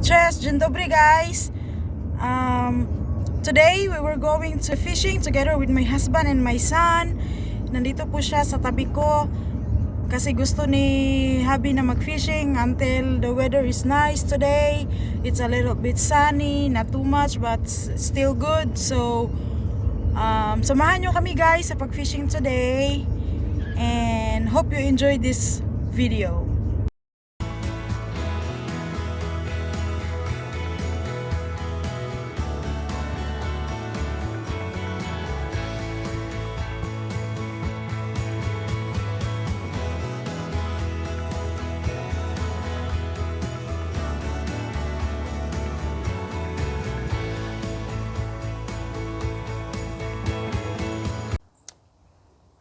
noches, dzień dobry guys. Today we were going to fishing together with my husband and my son. Nandito po siya sa tabi ko kasi gusto ni hubby na mag-fishing until the weather is nice today. It's a little bit sunny, not too much but still good. So samahan nyo kami guys sa pag-fishing today and hope you enjoy this video.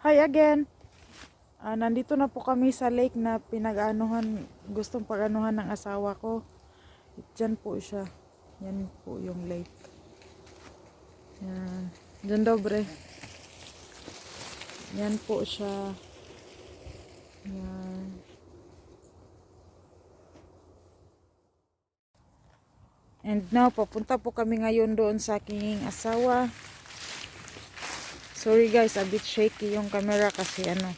Hi again. Nandito na po kami sa lake na gustong pag-anuhan ng asawa ko. Diyan po siya. Yan po yung lake. Yan. Diyan dobre. Yan po siya. Yan. And now, papunta po kami ngayon doon sa aking asawa. Sorry guys, a bit shaky yung camera kasi ano.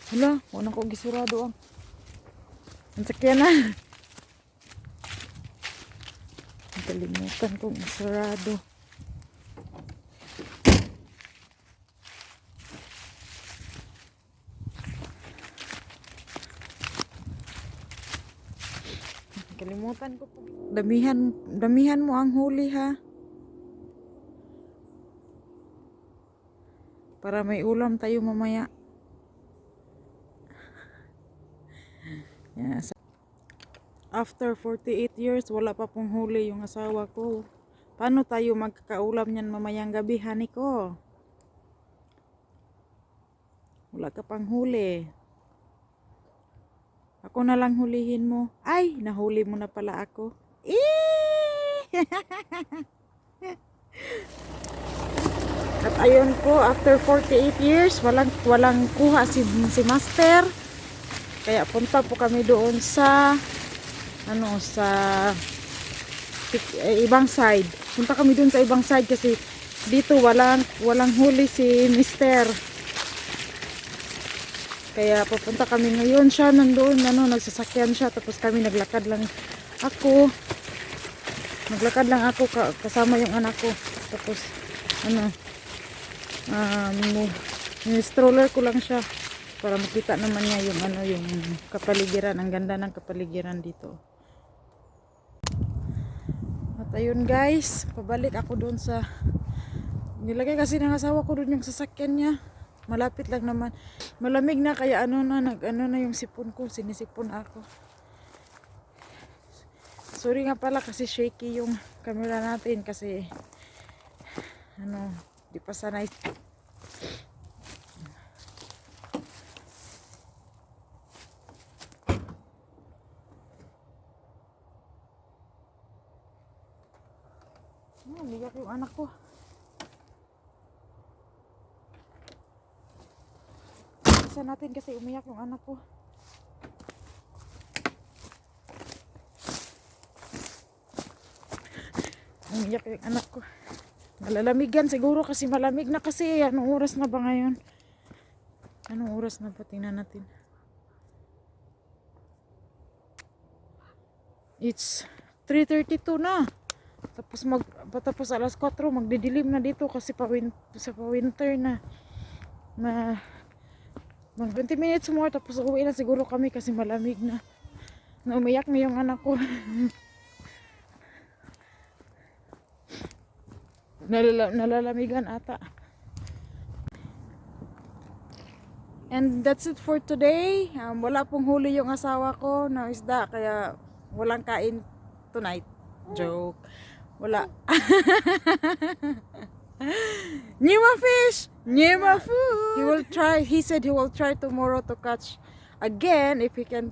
Hala, wala ko gisurado ang sakyan na. Kalimutan kong isarado. Kalimutan ko po. Damihan mo ang huli ha. Para may ulam tayo mamaya. Yes. After 48 years, wala pa pong huli yung asawa ko. Paano tayo magkakaulam niyan mamayang gabi, honey ko? Wala ka pang huli. Ako na lang hulihin mo. Ay, nahuli mo na pala ako. At ayun po, after 48 years, walang kuha si Master. Kaya punta po kami doon sa ibang side. Punta kami dun sa ibang side kasi dito walang huli si Mister. Kaya pupunta kami ngayon. Siya nandoon, nagsasakyan siya, tapos kami naglakad lang ako kasama yung anak ko. Tapos stroller ko lang siya para makita naman niya yung kapaligiran. Ang ganda ng kapaligiran dito. At ayun guys, pabalik ako doon sa nilagay kasi ng asawa ko doon yung sasakyan niya. Malapit lang naman. Malamig na kaya yung sipon ko, sinisipon ako. Sorry nga pala kasi shaky yung camera natin kasi di pa sanay. Ligat yung anak ko. Isa natin kasi umiyak yung anak ko. Umiyak yung anak ko. Nalalamigan siguro kasi malamig na kasi. Anong oras na ba ngayon? Anong oras na ba? Tingnan natin. It's 3:32 na. Tapos alas 4 magdidilim na dito kasi pa-winter na mag 20 minutes more tapos uwi na siguro kami kasi malamig na. Umiyak na yung anak ko. Nalalamigan ata. And that's it for today. Wala pong huli yung asawa ko na isda kaya walang kain tonight. Joke. Wala. Nima fish, Nima food. He will try. He said he will try tomorrow to catch again if he can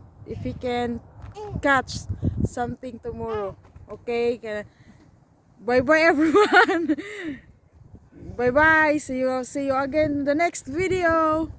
catch something tomorrow. Okay. Bye bye everyone. Bye bye. See you again in the next video.